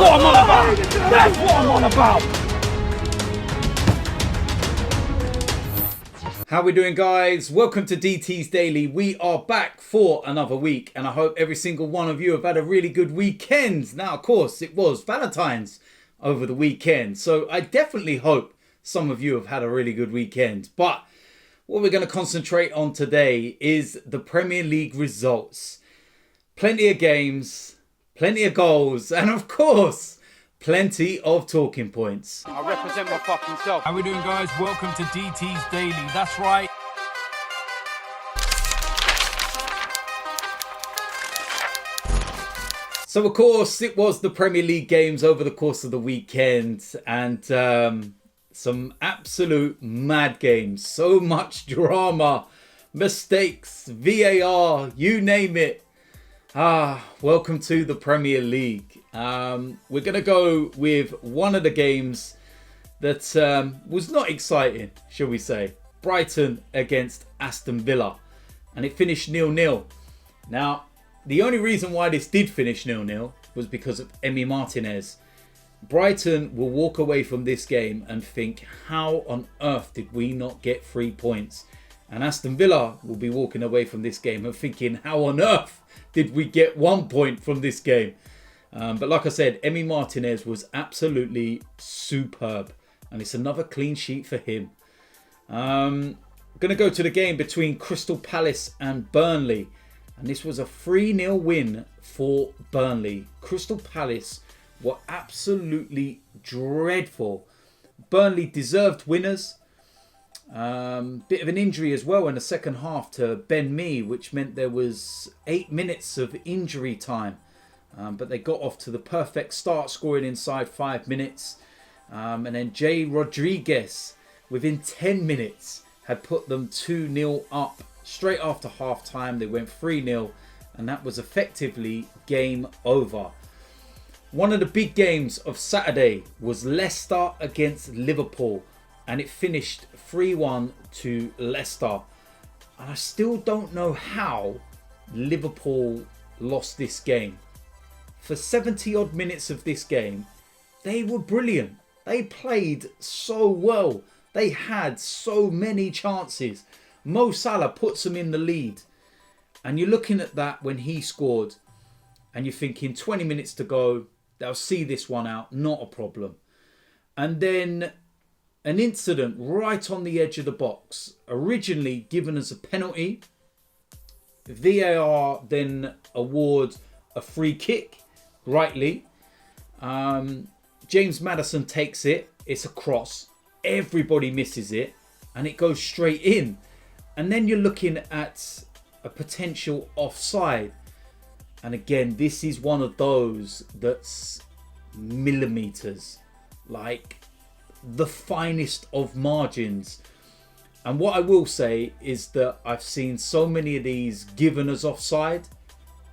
what I'm on about. That's what I'm on about. How we doing, guys? Welcome to DT's Daily. We are back for another week, and I hope every single one of you have had a really good weekend. Now, of course, it was Valentine's over the weekend, so I definitely hope some of you have had a really good weekend. But what we're going to concentrate on today is the Premier League results. Plenty of games, plenty of goals, and of course, plenty of talking points. I represent my fucking self. How we doing, guys? Welcome to DT's Daily. That's right. So, of course, it was the Premier League games over the course of the weekend, and some absolute mad games. So much drama, mistakes, VAR, you name it. Welcome to the Premier League. We're going to go with one of the games that was not exciting, shall we say. Brighton against Aston Villa. And it finished 0-0. Now, the only reason why this did finish 0-0 was because of Emi Martinez. Brighton will walk away from this game and think, how on earth did we not get 3 points? And Aston Villa will be walking away from this game and thinking, how on earth did we get 1 point from this game? But like I said, Emi Martinez was absolutely superb. And it's another clean sheet for him. I'm going to go to the game between Crystal Palace and Burnley. And this was a 3-0 win for Burnley. Crystal Palace were absolutely dreadful. Burnley deserved winners. Bit of an injury as well in the second half to Ben Mee, which meant there was 8 minutes of injury time. But they got off to the perfect start, scoring inside 5 minutes. And then Jay Rodriguez, within 10 minutes, had put them 2-0 up. Straight after half time, they went 3-0. And that was effectively game over. One of the big games of Saturday was Leicester against Liverpool. And it finished 3-1 to Leicester. And I still don't know how Liverpool lost this game. For 70 odd minutes of this game, they were brilliant. They played so well. They had so many chances. Mo Salah puts them in the lead. And you're looking at that when he scored. And you're thinking 20 minutes to go. They'll see this one out. Not a problem. And then an incident right on the edge of the box. Originally given as a penalty. VAR then awards a free kick. Rightly. James Maddison takes it. It's a cross. Everybody misses it. And it goes straight in. And then you're looking at a potential offside. And again, this is one of those that's millimeters. Like the finest of margins. And what I will say is that I've seen so many of these given as offside.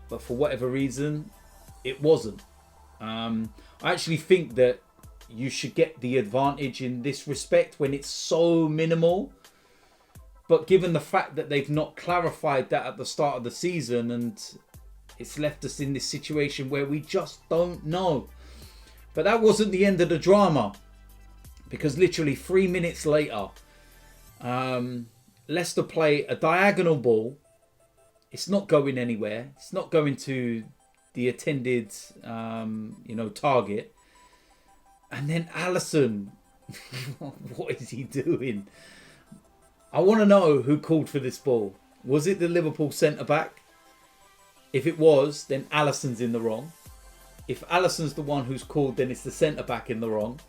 But for whatever reason, it wasn't. I actually think that you should get the advantage in this respect when it's so minimal. But given the fact that they've not clarified that at the start of the season, and it's left us in this situation where we just don't know. But that wasn't the end of the drama. Because literally 3 minutes later, Leicester play a diagonal ball. It's not going anywhere. It's not going to the attended, target. And then Alisson, what is he doing? I want to know who called for this ball. Was it the Liverpool centre-back? If it was, then Alisson's in the wrong. If Alisson's the one who's called, then it's the centre-back in the wrong.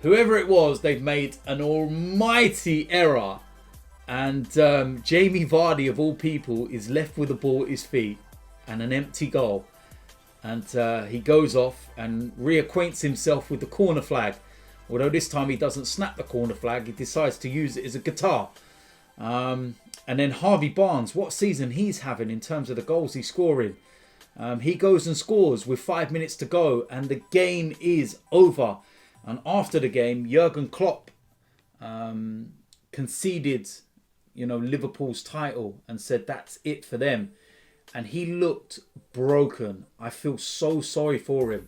Whoever it was, they've made an almighty error. And Jamie Vardy, of all people, is left with the ball at his feet and an empty goal. And he goes off and reacquaints himself with the corner flag. Although this time he doesn't snap the corner flag, he decides to use it as a guitar. And then Harvey Barnes, what season he's having in terms of the goals he's scoring. He goes and scores with 5 minutes to go and the game is over. And after the game, Jurgen Klopp conceded, Liverpool's title and said that's it for them. And he looked broken. I feel so sorry for him.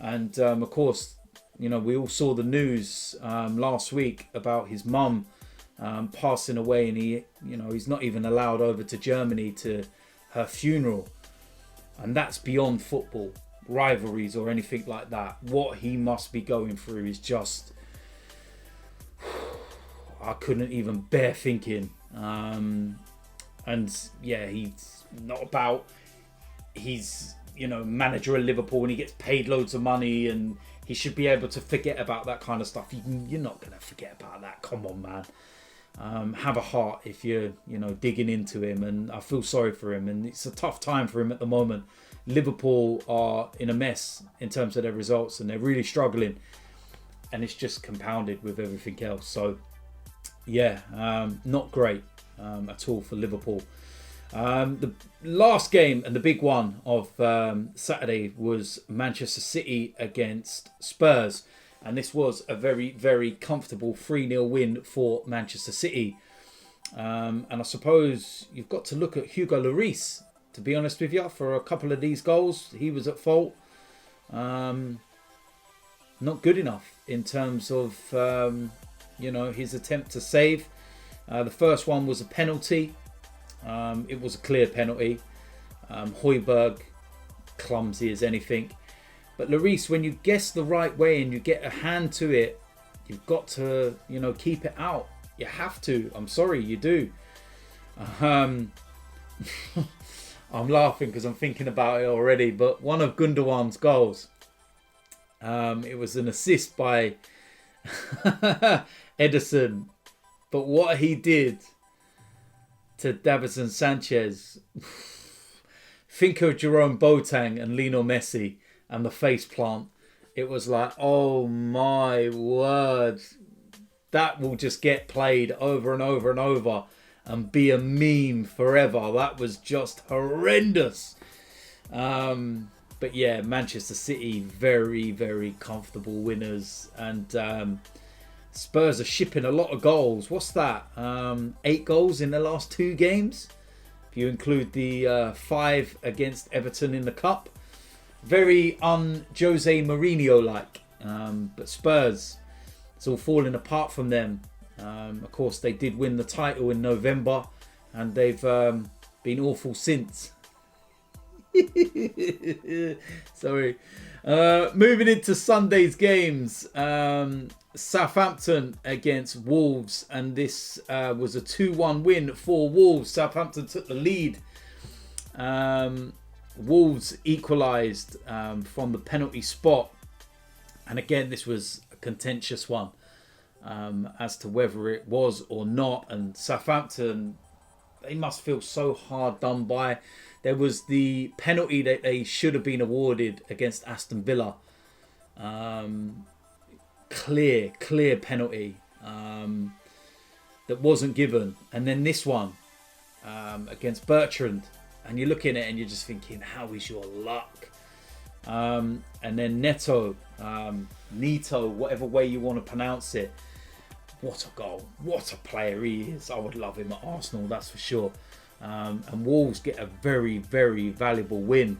And of course, you know, we all saw the news last week about his mum passing away, and he's not even allowed over to Germany to her funeral. And that's beyond football, rivalries or anything like that. What he must be going through is just, I couldn't even bear thinking. And yeah, he's not about, he's, you know, manager of Liverpool and he gets paid loads of money and he should be able to forget about that kind of stuff. You're not going to forget about that. Come on, man. Have a heart if you're, you know, digging into him. And I feel sorry for him. And it's a tough time for him at the moment. Liverpool are in a mess in terms of their results and they're really struggling. And it's just compounded with everything else. So, yeah, not great at all for Liverpool. The last game and the big one of Saturday was Manchester City against Spurs. And this was a very, very comfortable 3-0 win for Manchester City. And I suppose you've got to look at Hugo Lloris, to be honest with you, for a couple of these goals. He was at fault. Not good enough in terms of, you know, his attempt to save. The first one was a penalty. It was a clear penalty. Højbjerg, clumsy as anything. But Lloris, when you guess the right way and you get a hand to it, you've got to, you know, keep it out. You have to. I'm sorry, you do. I'm laughing because I'm thinking about it already. But one of Gundogan's goals, it was an assist by Ederson. But what he did to Davinson Sanchez, think of Jerome Boateng and Lionel Messi and the face plant. It was like, oh my word, that will just get played over and over and over and be a meme forever. That was just horrendous. But yeah, Manchester City, very, very comfortable winners. And Spurs are shipping a lot of goals. What's that? 8 goals in the last 2 games. If you include the 5 against Everton in the Cup. Very un-Jose Mourinho-like. But Spurs, it's all falling apart from them. Of course, they did win the title in November. And they've been awful since. Sorry. Moving into Sunday's games. Southampton against Wolves, and this was a 2-1 win for Wolves. Southampton took the lead. Wolves equalised from the penalty spot, and again this was a contentious one as to whether it was or not. And Southampton, they must feel so hard done by. There was the penalty that they should have been awarded against Aston Villa. Clear penalty that wasn't given. And then this one against Bertrand. And you're looking at it and you're just thinking, how is your luck? And then Neto, whatever way you want to pronounce it. What a goal. What a player he is. I would love him at Arsenal, that's for sure. And Wolves get a very, very valuable win.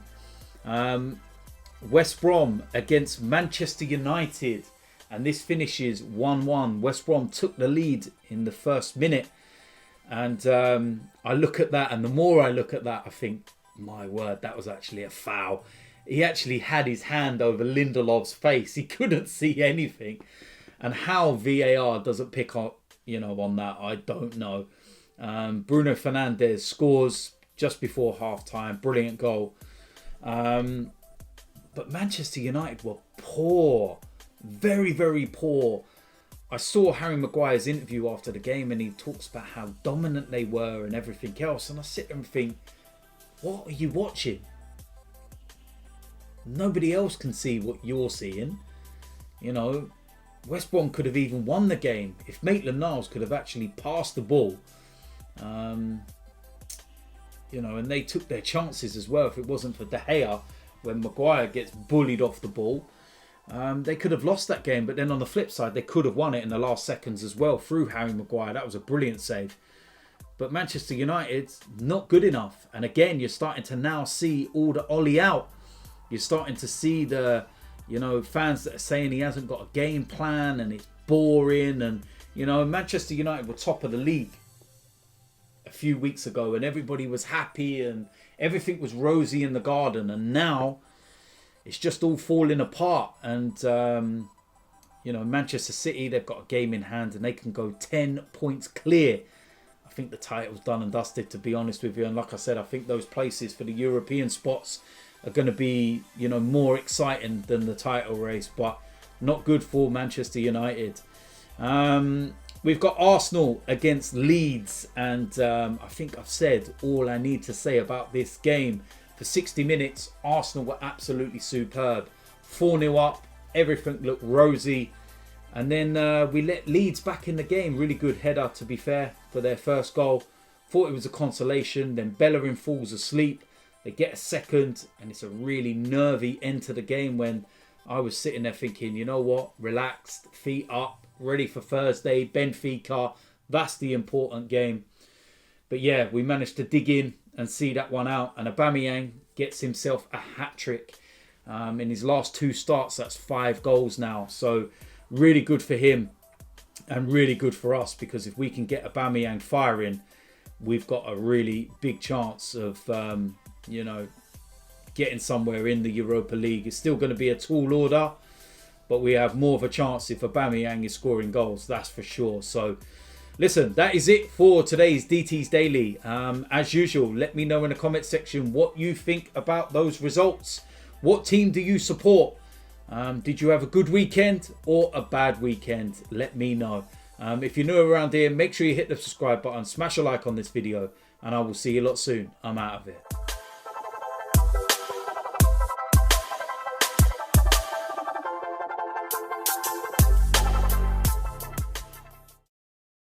West Brom against Manchester United. And this finishes 1-1. West Brom took the lead in the first minute. And I look at that, and the more I look at that, I think, my word, that was actually a foul. He actually had his hand over Lindelof's face. He couldn't see anything. And how VAR doesn't pick up, you know, on that, I don't know. Bruno Fernandes scores just before half-time. Brilliant goal. But Manchester United were poor. Very, very poor. I saw Harry Maguire's interview after the game and he talks about how dominant they were and everything else. And I sit there and think, what are you watching? Nobody else can see what you're seeing. You know, West Brom could have even won the game if Maitland-Niles could have actually passed the ball. You know, and they took their chances as well. If it wasn't for De Gea, when Maguire gets bullied off the ball, they could have lost that game. But then on the flip side, they could have won it in the last seconds as well through Harry Maguire. That was a brilliant save. But Manchester United, not good enough. And again, you're starting to now see all the Ollie out. You're starting to see the, You know, fans that are saying he hasn't got a game plan and it's boring. And, you know, Manchester United were top of the league a few weeks ago and everybody was happy and everything was rosy in the garden. And now it's just all falling apart. And, you know, Manchester City, they've got a game in hand and they can go 10 points clear. I think the title's done and dusted, to be honest with you. And like I said, I think those places for the European spots are going to be, you know, more exciting than the title race, but not good for Manchester United. We've got Arsenal against Leeds, and I think I've said all I need to say about this game. For 60 minutes, Arsenal were absolutely superb. 4-0 up, everything looked rosy. And then we let Leeds back in the game. Really good header, to be fair, for their first goal. Thought it was a consolation. Then Bellerin falls asleep. They get a second, and it's a really nervy end to the game when I was sitting there thinking, you know what, relaxed, feet up, ready for Thursday, Benfica. That's the important game. But yeah, we managed to dig in and see that one out. And Aubameyang gets himself a hat-trick. In his last 2 starts, that's 5 goals now. So really good for him and really good for us, because if we can get Aubameyang firing, we've got a really big chance of, you know, getting somewhere in the Europa League. It's still going to be a tall order, but we have more of a chance if Aubameyang is scoring goals, that's for sure. So listen, that is it for today's DT's Daily. As usual, let me know in the comment section what you think about those results. What team do you support? Did you have a good weekend or a bad weekend? Let me know. If you're new around here, make sure you hit the subscribe button, smash a like on this video, and I will see you a lot soon. I'm out of here.